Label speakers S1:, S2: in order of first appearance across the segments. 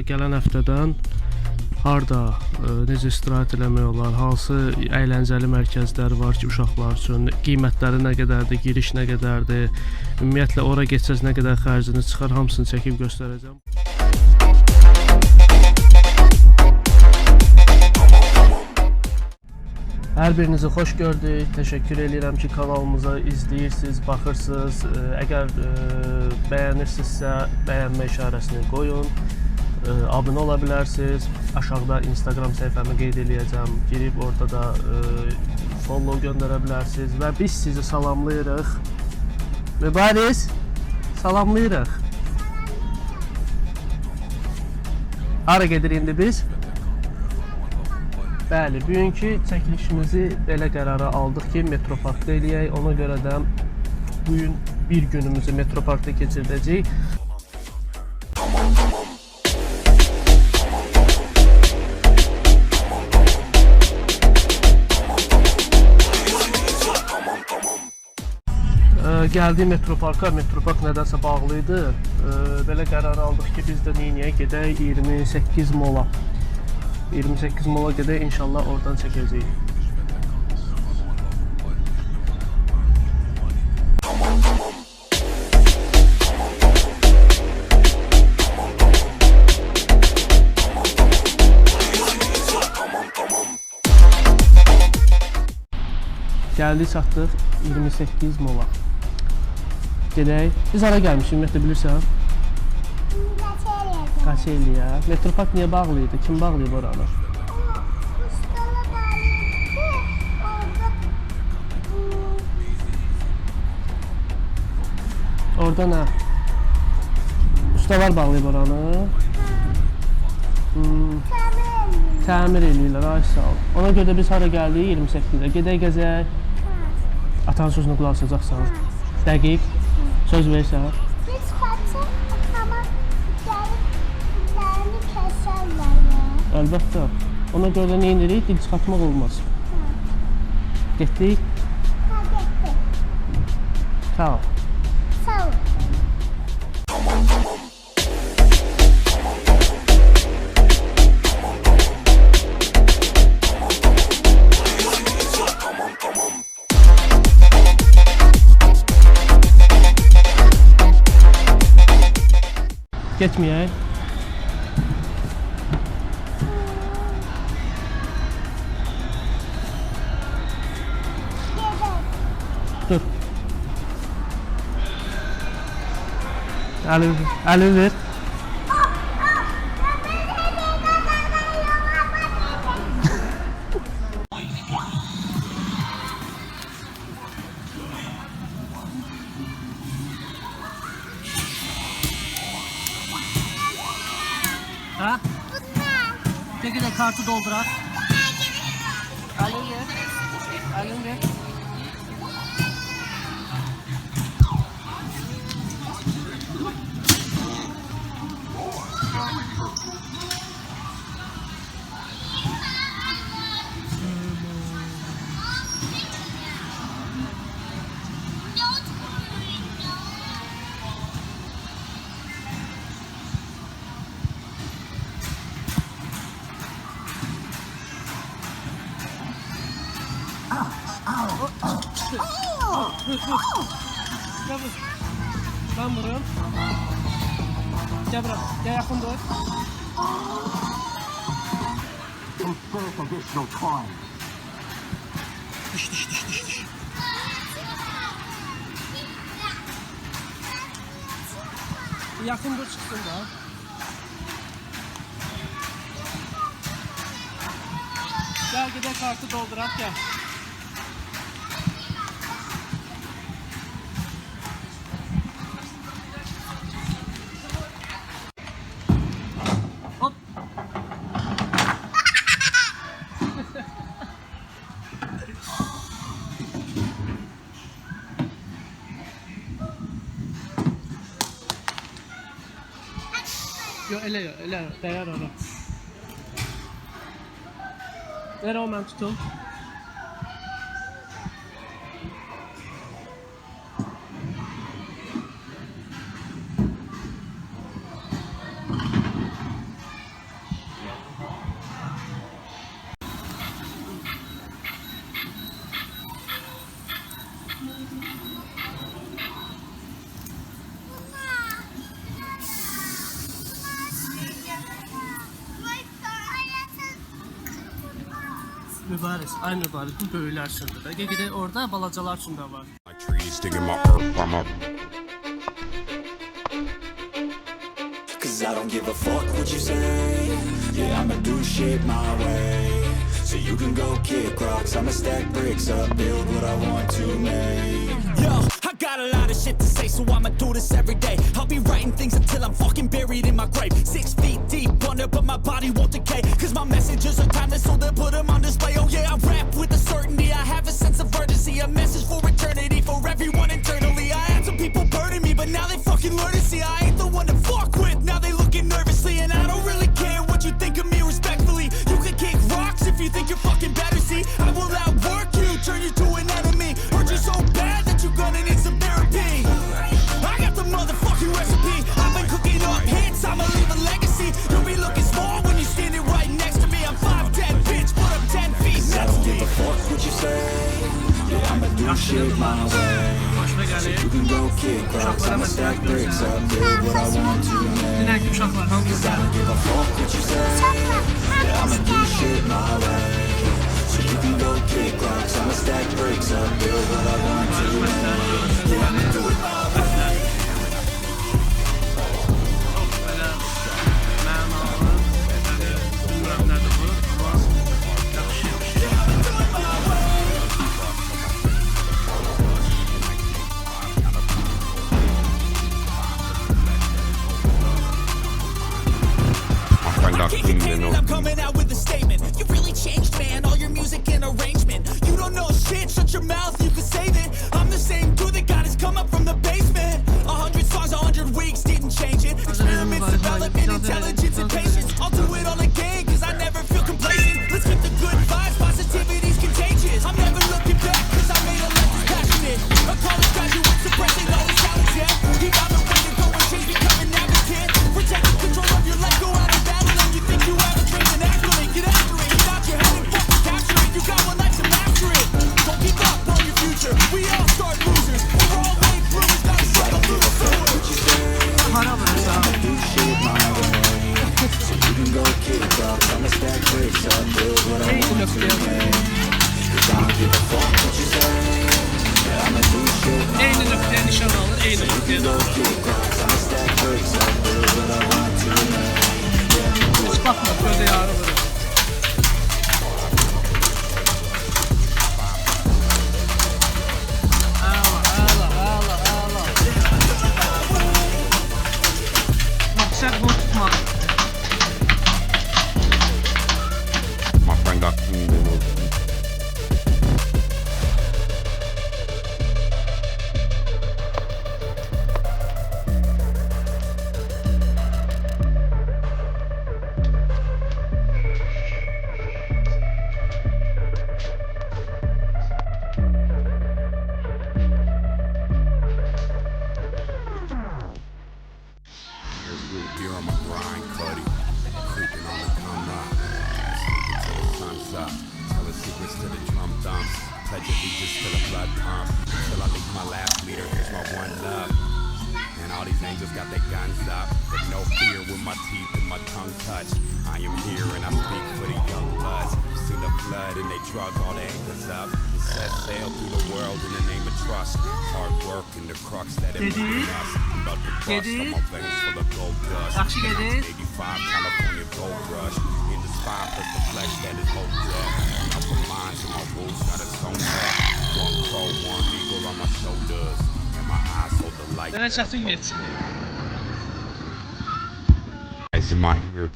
S1: gələn həftədən harda, necə istirahət eləmək olar, hansı əyləncəli mərkəzlər var ki, uşaqlar üçün, qiymətləri nə qədərdir, giriş nə qədərdir, ümumiyyətlə ora getsəz nə qədər xərciniz çıxar, hamısını çəkib göstərəcəm. Hər birinizi xoş gördük. Təşəkkür edirəm ki, kanalımıza izləyirsiniz, baxırsınız. Əgər bəyənirsinizsə, bəyənmə işarəsini qoyun. Abunə ola bilərsiniz. Aşağıda Instagram səhifəmi qeyd eləyəcəm. Girib orada da follow göndərə bilərsiniz. Və biz sizi salamlayırıq. Mübariz, salamlayırıq. Hara gedirik indi biz? Bəli, bugünkü çəkilişimizi belə qərara aldıq ki, Metroparkda eləyək. Ona görə də bugün bir günümüzü Metroparkda keçirdəcəyik. Gəldik Metroparka. Metropark nədənsə bağlı idi. Belə qərar aldıq ki, biz də neyniyə gedək 28 mola. 28 mola gedək, inşallah oradan çəkəcəyik. Gəldik, çatdıq 28 mola. Gedək. Biz hara gəlmişik, ümumiyyətlə bilirsən? Qaçeliyə. Metropark niyə bağlıydı? Kim bağlayıb oranı?
S2: Ustalar bağlıydı.
S1: Orada nə? Ustalar bağlayıb oranı? Təmir eləyirlər, ay sağ ol. Ona görə biz hara gəldik? 28-də. Gedək gəzək. Atanın sözünü qulaq asacaqsan. Dəqiq. Söz versən.
S2: Biz kaçın ama gelip keserler ya.
S1: Əlbəttə. Ona görə də nə edirik? Dil çıxartmaq olmaz. Getdik.
S2: Ha gitti.
S1: Sağ ol.
S2: Sağ ol.
S1: Getməyək. Dur. Əlini ver. Ha? Peki de kartı doldurak. Əlini ver. Əlini ver. Gel bur. Ben vuruyorum. Gel bırak. Gel yakın dur. Düş. Yakın dur çıksın da. Gel gidelim kartı doldurak gel. Yok ele değer ona. Ver o ben tutum. Mübariz, ay mübariz, bu böyüklər üçündür də. Qeqide orada balacalar üçün də var.
S3: My trees digging my earth from up.
S4: Cause I don't give a fuck what you say. Yeah, I'ma do shit my way. So you can go kick rocks, I'ma stack bricks up, build what I want to make. Yo, I got a lot of shit to say, so I'ma do this every day. I'll be writing things until I'm fucking buried in my grave. 6 feet deep under, but my body won't decay. Cause my messages are timeless, so they'll put them on display. Oh yeah, I rap with a certainty, I have a sense of urgency. A message for eternity, for everyone internally. I had some people burning me, but now they fucking learn to see I ain't the one to fuck with. Now they looking nervously, and I don't really care what you think of me respectfully. You can kick rocks if you think you're fucking better, see. I will outwork you, turn you to an enemy. Hurt you so bad that you're gonna need some therapy. I got the motherfucking recipe. I've been cooking up hits, I'ma leave a legacy. You'll be looking small when you're standing right next to me. I'm 5'10", bitch, but I'm 10 feet next to me. I don't give a fuck what you say. Yeah, I'ma do shit my way. So you can go kick rocks, I'ma stack bricks up, build what I want to make.
S1: Dinərki uşaqlar, hamı
S4: Cause I don't give a fuck what you say. Yeah, I'ma do shit my way. So you can go kick rocks, I'ma stack bricks up, build what I want to make. Yeah, I'ma do it my way.
S1: Çok belə mənalı, bilmirəm nədir bu, amma yaxşı.
S4: I can't contain it, I'm coming out with a statement. You really changed, man, all your music and arrangement. You don't know shit, shut your mouth, you can save it. I'm the same dude that got his come up from the basement. 100 songs, 100 weeks, didn't change it. Experiments, development, intelligence, and patience. I'll do it all again, cause I never feel complacent. Let's keep the good vibes, positivity's contagious. I'm never looking back, cause I made a life that's passionate. A college graduate suppressing all his talents, yeah. He got the way to go and change, become an advocate. Protecting control of your life, go out and battle. And you think you have a dream, and accolade, get after it. Get out your head and fucking capture it. You got one life to master it. Don't give up on your future, we all start losers. We're all late bloomers, gotta struggle through the sewer.
S1: Para versə.
S4: Do shit my way. So you can go kick rocks, I'ma stack bricks up, build what I
S1: Eyni
S4: want to
S1: nöqtəyə
S4: make. Cause I don't give a fuck what you say. Yeah, I'ma do shit my
S1: Eyni nöqtəyə nişan alır, eyni nöqtəyə
S4: go
S1: də.
S4: kick rocks, I'ma stack bricks up, build what I want to make.
S1: Heç baxma, gözə yarı vurur. Əla. Məqsəd bunu tutmaq.
S3: My friend got cleaned in it. Here on my grind, Cuddy. Creeping on the come up. Sleeping till the sun's up. Telling secrets to the drum dumps. Pledge allegiance to the blood pump. Till I leave my last meter, here's my one love. And all these angels got their guns up. But no fear when my teeth and my tongue touch. I am here and I speak for the young bloods. Seen the flood and they drug all the anchors up. And set sail through the world in the name of trust. Hard work and the crux that it brings us. I'm about to bust on my veins full of gold dust.
S1: Yaxşı gedir.
S3: 85 California gold rush. In the spine plus the flesh that is whole death. Up my mind to my rules got its own head. One crow, one eagle on my shoulders. And my eyes hold the light.
S1: Mənə çətin getsin.
S3: Eyes in my ear.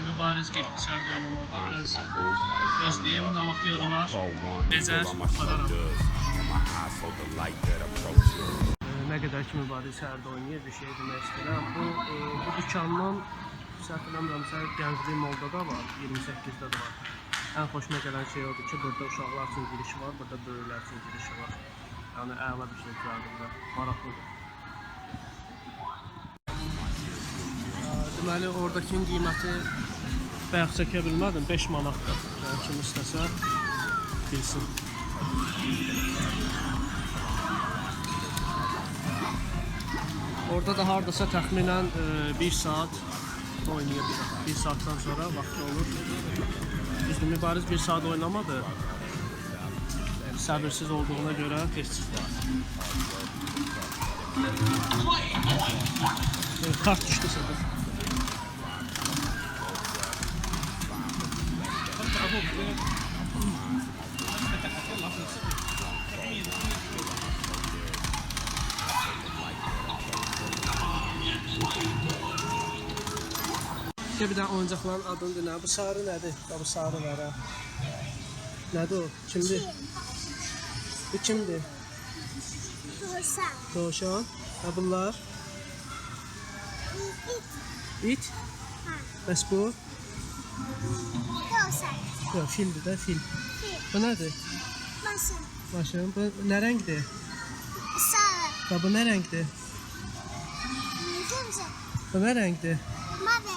S1: Mübariz getdi içəridə olmalı. Biraz gözləyim, damaq yorumlar. Necər? Bu qədər. nə qədər ki mübadilə içəridə oynayır, bir şey demək istəyirəm. Bu dükandan səhv eləmirəmsə Gənclik Molda da var, 28-də də var. Ən xoşuma gələn şey odur ki, burada uşaqlar üçün girişi var, burada böyüklər üçün girişi var. Yəni əla bir şey düzəldir, maraqlıdır. Deməli, oradakinin qiyməti bayaq çəkə bilmədim, 5 manatdır. Yəni kim istəsə bilsin. Orada da hardasa təxminən 1 saat oynayır. 1 saatdan sonra vaxtı olur. Düzdür, mübariz 1 saat oynamadı. Səbirsiz olduğuna görə tez çıxdı. Kart düşdü sədir. Bir dənə oyuncaqların adını nə? Bu sarı nədir? Bu sarı var ha. Nədir o? Kimdir? Bu kimdir?
S2: Doğuşan.
S1: Doğuşan. Ha bunlar? İt?
S2: Ha.
S1: Bəs bu?
S2: Doğuşan.
S1: Yox, fildir də, fil.
S2: Fil.
S1: Bu nədir?
S2: Maşın.
S1: Maşın. Bu nə rəngdir?
S2: Sarı.
S1: Bu nə rəngdir?
S2: Kırmızı.
S1: Bu nə rəngdir?
S2: Mavi.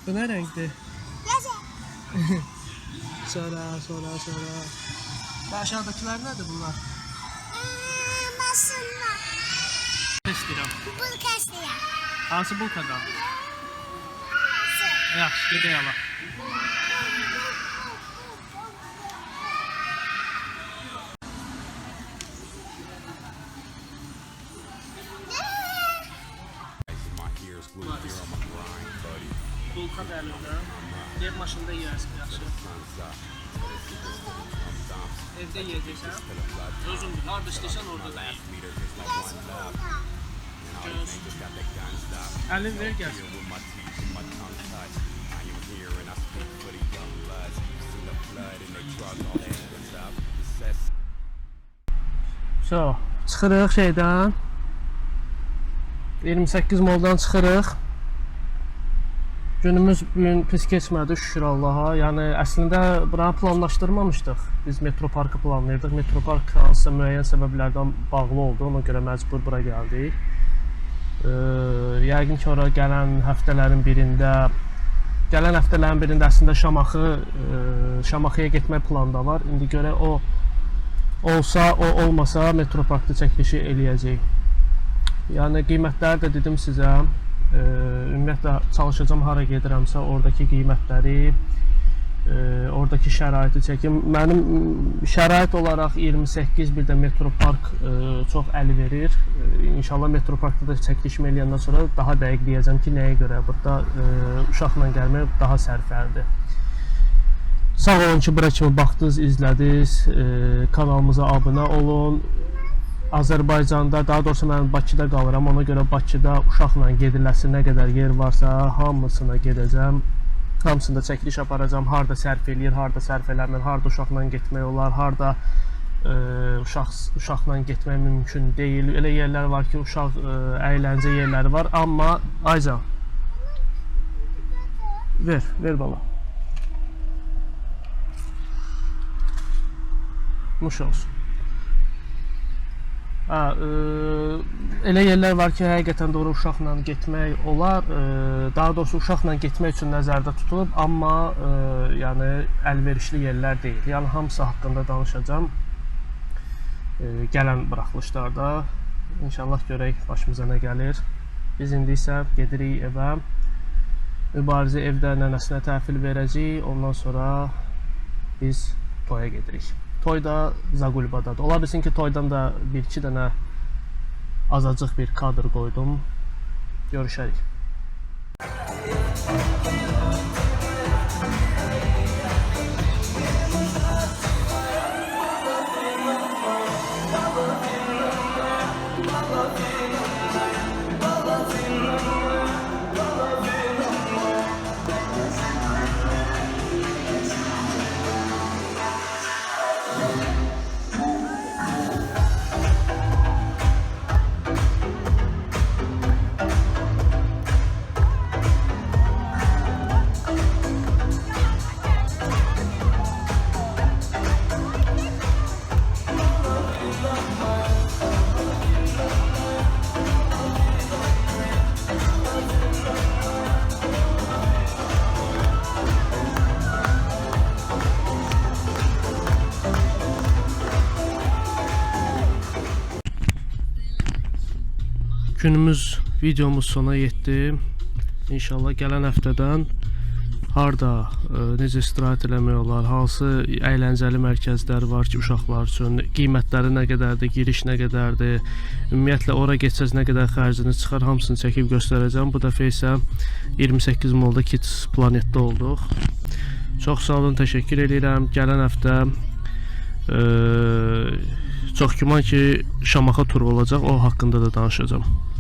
S1: Bu nə rəngdir?
S2: Yazı.
S1: Sonra. Və aşağıdakılar nədir bunlar?
S2: Maşınlar.
S1: İstəyirəm.
S2: Bul kəsliyə.
S1: Hansı bulkada?
S2: Maşın.
S1: Yaxşı, gedək ala.
S3: My ears glued here on my grind, buddy.
S1: Bulka dəlində. Dev maşında yeyərsən, yaxşı.
S3: Sun's up.
S1: Evdə yeyəcəksən. Özündür, harada istəyirsən orada da yer.
S3: Meter is my one love. And all these niggas got that gun stop.
S1: Əlin ver gəlsin.
S3: With my teeth and my tongue touch. I am here and I speak for the young bloods. Seen the flood and they drug all that stuff. The cess.
S1: So, çıxırıq şeydən. 28 moldan çıxırıq. Günümüz bugün pis keçmədi, şükür Allaha. Yəni əslində buranı planlaşdırmamışdıq. Biz Metroparkı planlayırdıq. Metropark hansısa müəyyən səbəblərdən bağlı oldu. Ona görə məcbur bura gəldik. Yəqin ki, ora gələn həftələrin birində əslində Şamaxıya getmək planda var. İndi görə o olsa, o olmasa Metroparkda çəkilişi eləyəcək. Yəni qiymətləri də dedim sizə. Ümumiyyətlə çalışacağım hara gedirəmsə oradakı qiymətləri, oradakı şəraiti çəkim. Mənim şərait olaraq 28 bir də Metropark çox əl verir. İnşallah Metroparkda da çəkilişimi eləyəndən sonra daha dəqiq deyəcəm ki, nəyə görə burada uşaqla gəlmək daha sərfəlidir. Sağ olun ki, bura kimi baxdınız, izlədiniz, kanalımıza abunə olun. Azərbaycanda, daha doğrusu mən Bakıda qalıram, ona görə Bakıda uşaqla gediləsi nə qədər yer varsa, hamısına gedəcəm. Hamısında çəkiliş aparacağım, harada sərf eləyir, harada sərf eləmir, harada uşaqla getmək olar, harada uşaqla getmək mümkün deyil. Elə yerlər var ki, uşaq əyləncə yerləri var, amma Aycan, ver bala. Nuş olsun. Elə yerlər var ki, həqiqətən doğru uşaqla getmək olar. Daha doğrusu uşaqla getmək üçün nəzərdə tutulub, amma yəni əlverişli yerlər deyil. Yəni hamısı haqqında danışacağım gələn buraxılışlarda. İnşallah görək başımıza nə gəlir. Biz indi isə gedirik evə. Mübarizə evdə nənəsinə təhvil verəcəyik. Ondan sonra biz toya gedirik. Toy da Zagulbadadır. Ola bilsin ki, toydan da bir-iki dənə azacıq bir kadr qoydum. Görüşərik. Günümüz videomuz sona yetdi. İnşallah gələn həftədən harda necə istirahət eləmək olar, hansı əyləncəli mərkəzlər var ki, uşaqlar üçün, qiymətləri nə qədərdir, giriş nə qədərdir, ümumiyyətlə ora getsəz nə qədər xərciniz çıxar, hamısını çəkib göstərəcəm. Bu dəfə isə 28 Mayda Kids Planetdə olduq. Çox sağ olun, təşəkkür edirəm. Gələn həftə çox güman ki, Şamaxı turu olacaq, o haqqında da danışacağam.